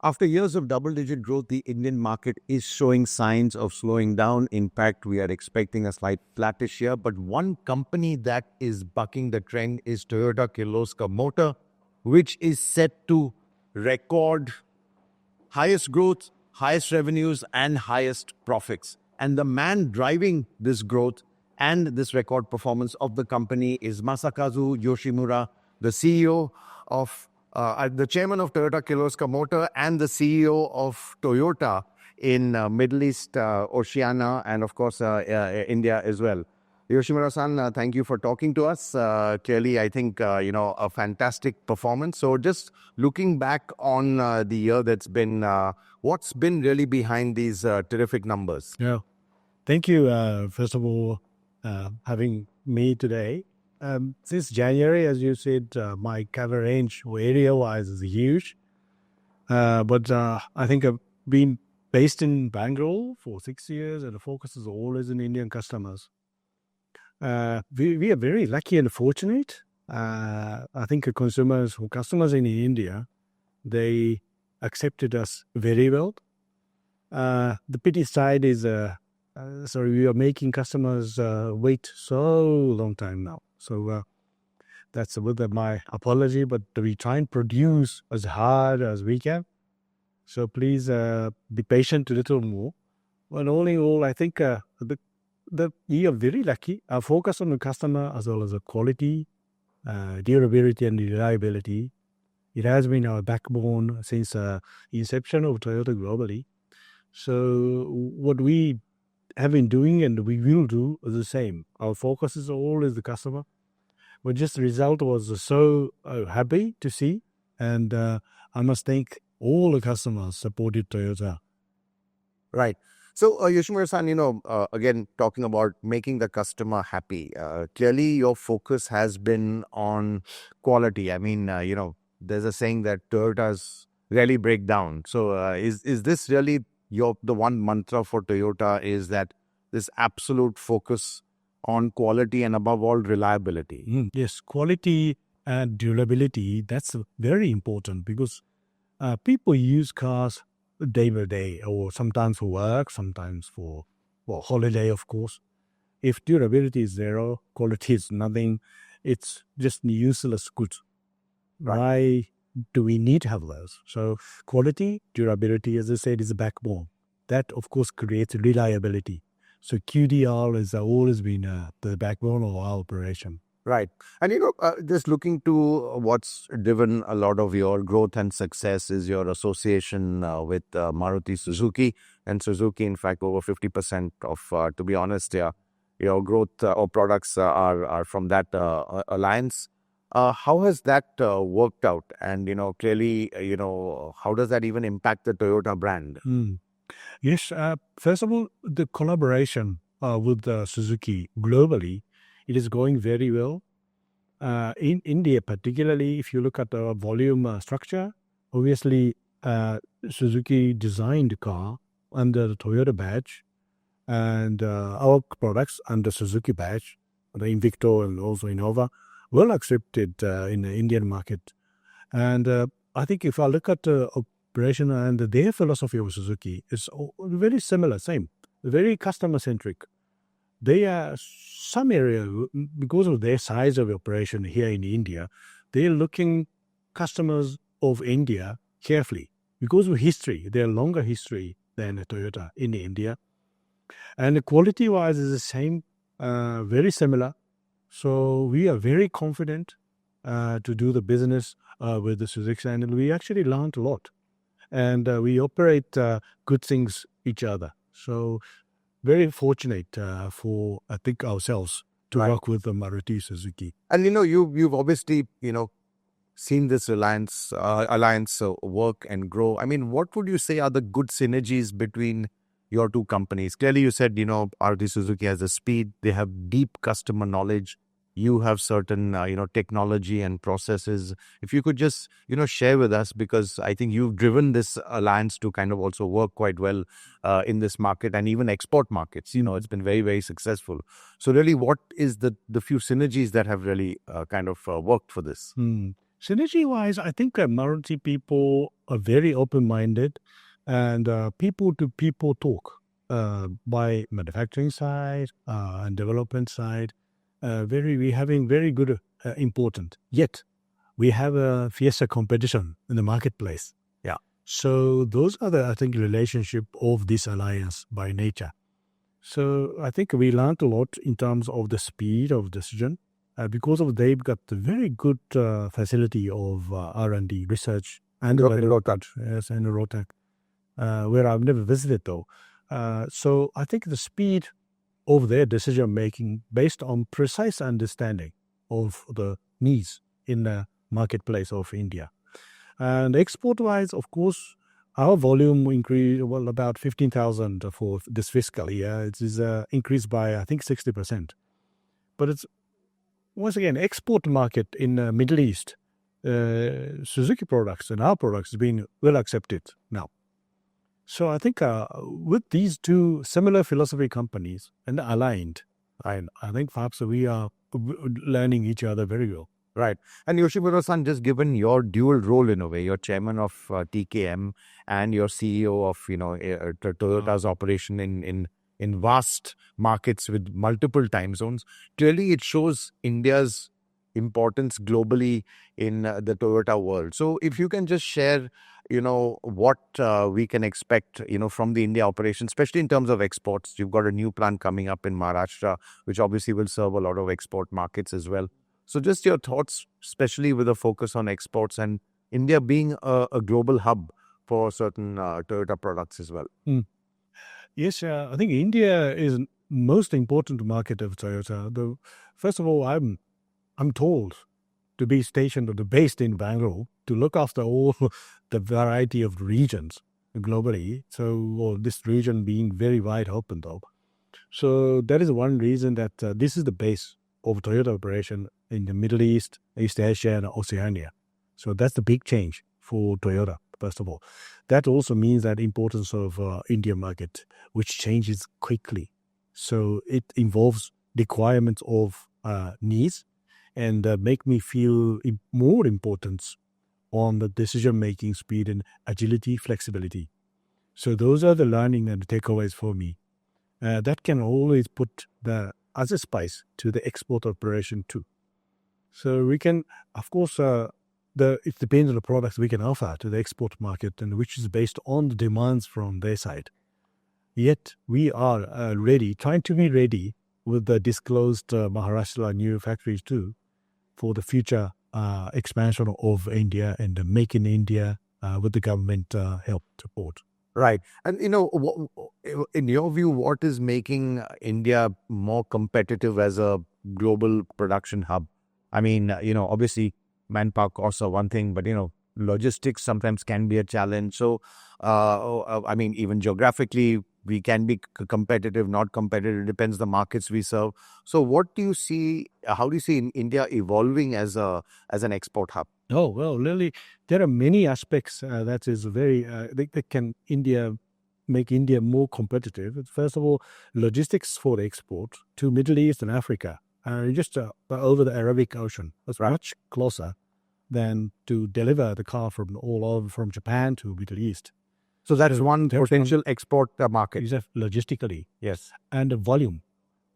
After years of double-digit growth, the Indian market is showing signs of slowing down. In fact, we are expecting a slight flattish year. But one company that is bucking the trend is Toyota Kirloskar Motor, which is set to record highest growth, highest revenues, and highest profits. And the man driving this growth and this record performance of the company is Masakazu Yoshimura, the CEO of the chairman of Toyota Kirloskar Motor and the CEO of Toyota in Middle East, Oceania, and of course India as well. Yoshimura-san, thank you for talking to us. Clearly, I think, a fantastic performance. So just looking back on the year that's been, what's been really behind these terrific numbers? Yeah, thank you, first of all, having me today. Since January, as you said, my cover range area-wise is huge. But I think I've been based in Bangalore for 6 years, and the focus is always in Indian customers. We are very lucky and fortunate. I think customers in India, they accepted us very well. The pity side is, we are making customers wait so long time now. So that's with my apology, but we try and produce as hard as we can. So please be patient a little more. But all in all, I think we are very lucky. Our focus on the customer as well as the quality, durability and reliability. It has been our backbone since inception of Toyota globally. So what we have been doing and we will do is the same. Our focus is always the customer. But just the result was so happy to see. And I must thank all the customers supported Toyota. Right. So, Yoshimura-san, again, talking about making the customer happy. Clearly, your focus has been on quality. I mean, there's a saying that Toyotas rarely break down. So, is this really the one mantra for Toyota, is that this absolute focus on quality and above all reliability? Yes, quality and durability, that's very important because people use cars day by day, or sometimes for work, sometimes for holiday, of course. If durability is zero, quality is nothing, it's just useless goods. Right. Why do we need to have those? So quality, durability, as I said, is a backbone. That, of course, creates reliability. So QDR has always been the backbone of our operation. Right. And, just looking to what's driven a lot of your growth and success is your association with Maruti Suzuki. And Suzuki, in fact, over 50% of, to be honest, your growth or products are from that alliance. How has that worked out? And, clearly, how does that even impact the Toyota brand? Yes. First of all, the collaboration with Suzuki globally, it is going very well. In India, particularly, if you look at the volume structure, obviously, Suzuki designed the car under the Toyota badge, and our products under Suzuki badge, the Invicto and also Innova, well accepted in the Indian market. And I think if I look at the operation and their philosophy of Suzuki, it's very similar, same, very customer-centric. They are some area, because of their size of operation here in India, they're looking customers of India carefully because of history. They're longer history than Toyota in India. And quality-wise is the same, very similar. So we are very confident to do the business with the Suzuki, and we actually learned a lot. And we operate good things each other. So very fortunate for, I think, ourselves to work with the Maruti Suzuki. And, you've obviously, seen this alliance work and grow. I mean, what would you say are the good synergies between your two companies? Clearly, you said, Maruti Suzuki has the speed, they have deep customer knowledge. You have certain, technology and processes. If you could just, share with us, because I think you've driven this alliance to kind of also work quite well in this market and even export markets. It's been very, very successful. So really, what is the few synergies that have really kind of worked for this? Synergy-wise, I think Marathi people are very open-minded and people-to-people talk by manufacturing side and development side. We having very good important. Yet, we have a fierce competition in the marketplace. Yeah. So those are I think, relationship of this alliance by nature. So I think we learned a lot in terms of the speed of decision because of they've got a very good facility of R&D research and Rotak. Yes, and Rotak, where I've never visited though. So I think the speed of their decision making based on precise understanding of the needs in the marketplace of India. And export-wise, of course, our volume increased, well, about 15,000 for this fiscal year. It is increased by, I think, 60%. But it's, once again, export market in the Middle East, Suzuki products and our products have been well accepted now. So I think with these two similar philosophy companies and aligned, I think perhaps we are learning each other very well. Right. And Yoshimura-san, just given your dual role in a way, you're chairman of TKM and you're CEO of, Toyota's operation in vast markets with multiple time zones. Clearly, it shows India's importance globally in the Toyota world. So if you can just share, what we can expect, from the India operation, especially in terms of exports. You've got a new plant coming up in Maharashtra, which obviously will serve a lot of export markets as well. So just your thoughts, especially with a focus on exports and India being a global hub for certain Toyota products as well. Yes, I think India is most important market of Toyota. First of all, I'm told to be stationed or based in Bangalore to look after all the variety of regions globally. So this region being very wide open though. So that is one reason that this is the base of Toyota operation in the Middle East, East Asia, and Oceania. So that's the big change for Toyota, first of all. That also means that importance of India market, which changes quickly. So it involves requirements of needs and make me feel more importance on the decision-making speed and agility, flexibility. So those are the learning and the takeaways for me. That can always put the as a spice to the export operation too. So we can, of course, it depends on the products we can offer to the export market and which is based on the demands from their side. Yet we are trying to be ready with the disclosed Maharashtra new factories too for the future expansion of India and Make in India with the government help support. Right. And, in your view, what is making India more competitive as a global production hub? I mean, obviously manpower costs are one thing, but, logistics sometimes can be a challenge. So, even geographically, we can be competitive, not competitive, depends the markets we serve. So what do you see, how do you see in India evolving as an export hub? Oh, well, Lily, there are many aspects that is very, that can make India more competitive. First of all, logistics for export to Middle East and Africa, just over the Arabic Ocean. That's much closer than to deliver the car from all over from Japan to Middle East. So that's one potential export market. Logistically. Yes. And the volume.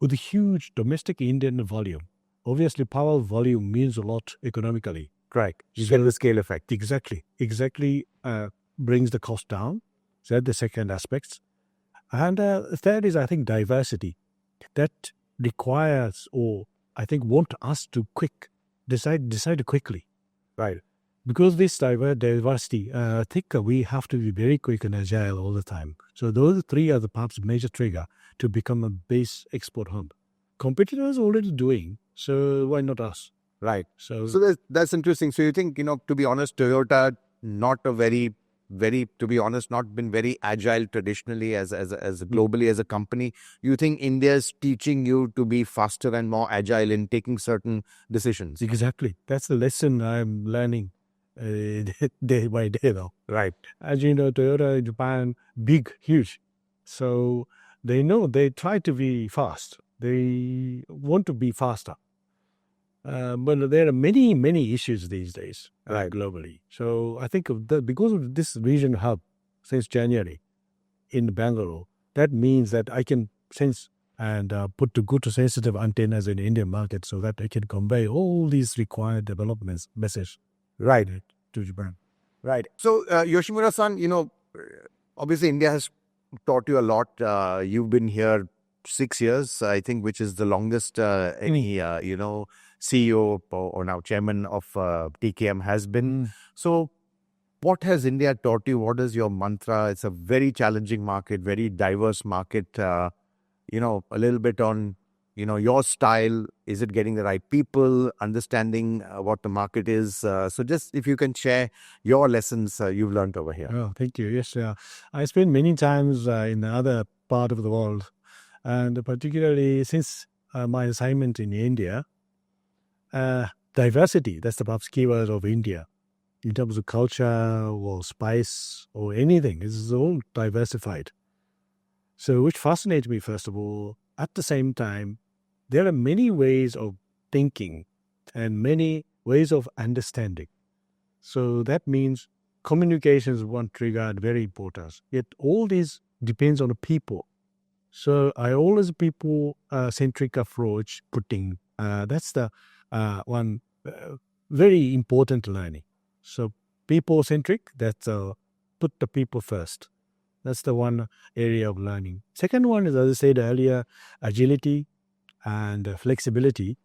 With a huge domestic Indian volume, obviously power volume means a lot economically. Correct. You get the scale effect. Exactly. Brings the cost down. So that's the second aspect. And third is, I think, diversity. That requires, or I think want us to decide quickly. Right. Because this diversity, I think we have to be very quick and agile all the time. So those three are the perhaps major trigger to become a base export hub. Competitors already doing, so why not us? Right. So that's interesting. So you think, to be honest, Toyota, not been very agile traditionally as globally as a company. You think India is teaching you to be faster and more agile in taking certain decisions? Exactly. That's the lesson I'm learning day by day now. Right. As you know, Toyota in Japan, big, huge. So they know they try to be fast. They want to be faster. But there are many issues these days Right. globally. So I think because of this region hub since January in Bengaluru, that means that I can sense and put to good sensitive antennas in the Indian market so that I can convey all these required developments message Right. to Japan. Right. So, Yoshimura-san, obviously India has taught you a lot. You've been here 6 years, I think, which is the longest any, CEO or now chairman of TKM has been. So, what has India taught you? What is your mantra? It's a very challenging market, very diverse market. A little bit on, your style. Is it getting the right people, understanding what the market is? So just if you can share your lessons you've learned over here. Oh, thank you. Yes, I spent many times in the other part of the world, and particularly since my assignment in India, diversity, that's the perhaps keyword of India. In terms of culture or spice or anything, it's all diversified. So which fascinates me, first of all, at the same time, there are many ways of thinking and many ways of understanding. So that means communication is one trigger, very important. Yet all this depends on the people. So I always people centric approach putting. That's the one very important learning. So people centric. That's put the people first. That's the one area of learning. Second one is, as I said earlier, agility and flexibility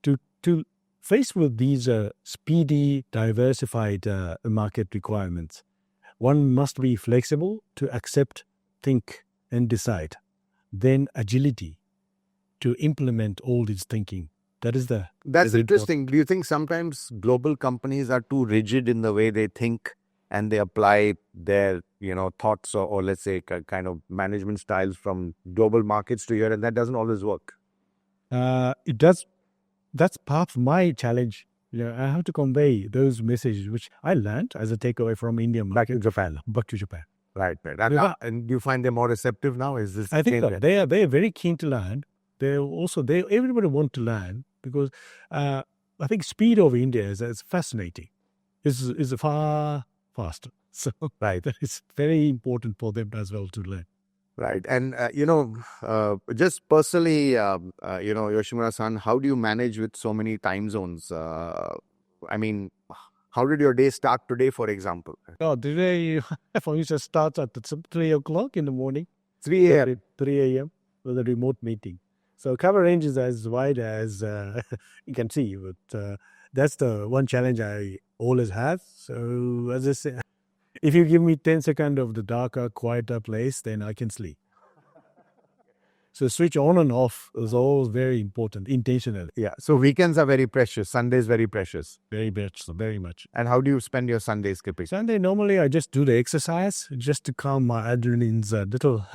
to face with these speedy, diversified market requirements. One must be flexible to accept, think, and decide. Then agility to implement all this thinking. That's interesting. Do you think sometimes global companies are too rigid in the way they think and they apply their, thoughts or let's say kind of management styles from global markets to here, and that doesn't always work? It does. That's part of my challenge. I have to convey those messages which I learned as a takeaway from Indian market Back to Japan. back to Japan. Right. And do you find them more receptive now? Is this? I think so. They are very keen to learn. Everybody want to learn because I think speed of India is fascinating. Is far faster. So Right. it's very important for them as well to learn. Right. And, just personally, Yoshimura-san, how do you manage with so many time zones? I mean, how did your day start today, for example? Oh, today, for instance, starts at 3 o'clock in the morning. 3 a.m. 3 a.m. with a remote meeting. So cover range is as wide as you can see, but that's the one challenge I always have. So as I say, if you give me 10 seconds of the darker, quieter place, then I can sleep. So switch on and off is always very important, intentionally. Yeah. So weekends are very precious. Sundays very precious. Very much, very much. And how do you spend your Sundays, Skipping? Sunday, normally I just do the exercise just to calm my adrenaline's a little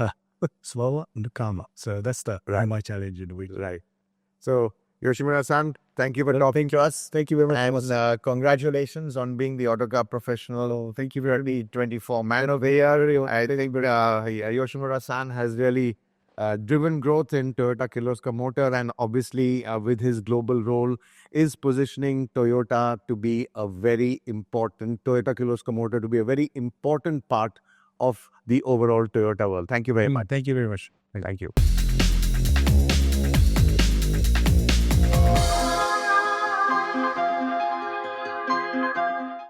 slower and calmer. So that's my challenge in the week. Right. So Yoshimura-san, thank you for talking to us. Thank you very much. And congratulations on being the Autocar professional. Thank you for the 24 man of the year. I think Yoshimura-san has really driven growth in Toyota Kirloskar Motor, and obviously with his global role is positioning Toyota to be a very important, Toyota Kirloskar Motor to be a very important part of the overall Toyota world. Thank you very much. Thank you very much. Thank you.